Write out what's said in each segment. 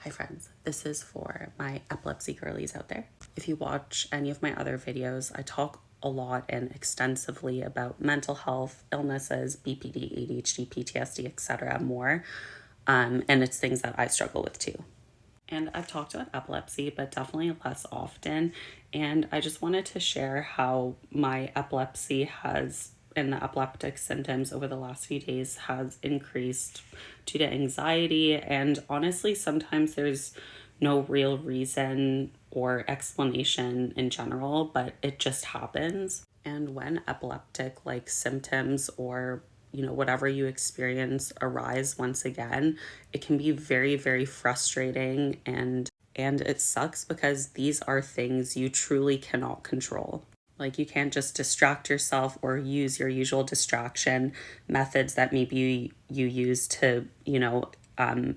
Hi friends, this is for my epilepsy girlies out there. If you watch any of my other videos, I talk a lot and extensively about mental health, illnesses, BPD, ADHD, PTSD, etc. more. And it's things that I struggle with too. And I've talked about epilepsy, but definitely less often. And I just wanted to share how my epilepsy has, and the epileptic symptoms over the last few days has increased due to anxiety. And honestly, sometimes there's no real reason or explanation in general, but it just happens. And when epileptic symptoms or whatever you experience arise once again, it can be very, very frustrating, and it sucks because these are things you truly cannot control. You can't just distract yourself or use your usual distraction methods that maybe you use to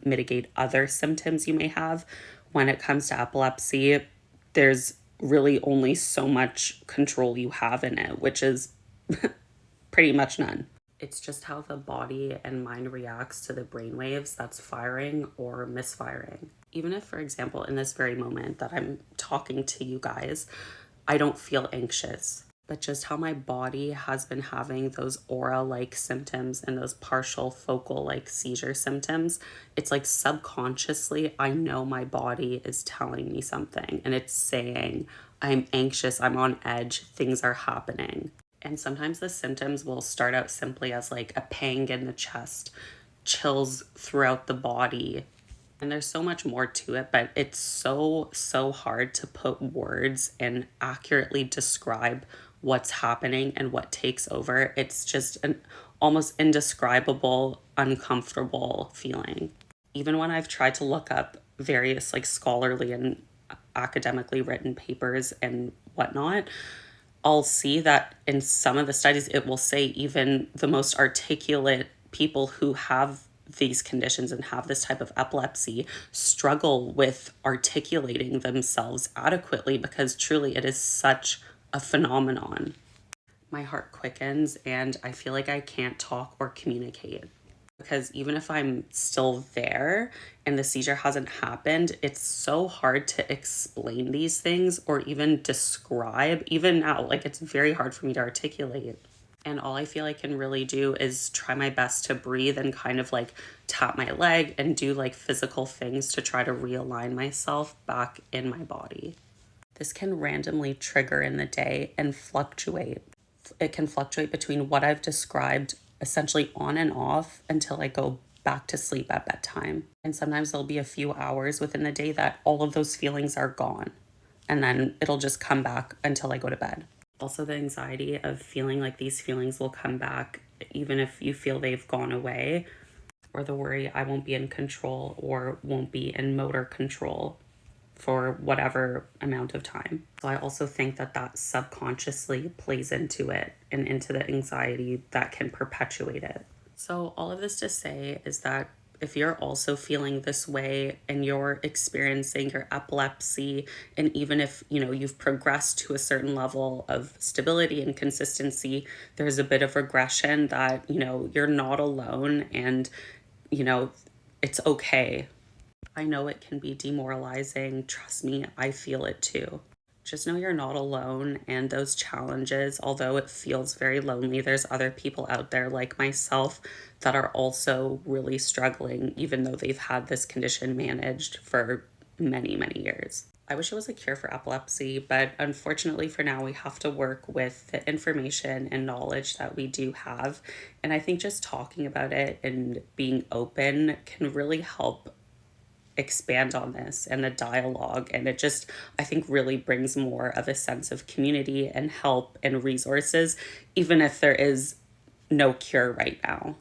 mitigate other symptoms you may have. When it comes to epilepsy, there's really only so much control you have in it, which is pretty much none. It's just how the body and mind reacts to the brainwaves that's firing or misfiring. Even if, for example, in this very moment that I'm talking to you guys, I don't feel anxious, but just how my body has been having those aura-like symptoms and those partial focal seizure symptoms, it's subconsciously I know my body is telling me something, and it's saying I'm anxious, I'm on edge, things are happening. And sometimes the symptoms will start out simply as a pang in the chest, chills throughout the body. And there's so much more to it, but it's so hard to put words and accurately describe what's happening and what takes over. It's just an almost indescribable, uncomfortable feeling. Even when I've tried to look up various scholarly and academically written papers and whatnot, I'll see that in some of the studies, it will say even the most articulate people who have these conditions and have this type of epilepsy struggle with articulating themselves adequately, because truly it is such a phenomenon. My heart quickens and I feel like I can't talk or communicate. Because even if I'm still there and the seizure hasn't happened, it's so hard to explain these things or even describe. Even now, it's very hard for me to articulate. And all I feel I can really do is try my best to breathe and kind of tap my leg and do physical things to try to realign myself back in my body. This can randomly trigger in the day and fluctuate. It can fluctuate between what I've described essentially on and off until I go back to sleep at bedtime. And sometimes there'll be a few hours within the day that all of those feelings are gone. And then it'll just come back until I go to bed. Also, the anxiety of feeling like these feelings will come back even if you feel they've gone away, or the worry I won't be in control or won't be in motor control for whatever amount of time. So I also think that subconsciously plays into it and into the anxiety that can perpetuate it. So all of this to say is that if you're also feeling this way and you're experiencing your epilepsy, and even if you've progressed to a certain level of stability and consistency, there's a bit of regression, that you're not alone, and it's okay. I know it can be demoralizing. Trust me, I feel it too. Just know you're not alone, and those challenges, although it feels very lonely, there's other people out there like myself that are also really struggling, even though they've had this condition managed for many, many years. I wish it was a cure for epilepsy, but unfortunately for now, we have to work with the information and knowledge that we do have. And I think just talking about it and being open can really help expand on this and the dialogue, and it just, I think, really brings more of a sense of community and help and resources, even if there is no cure right now.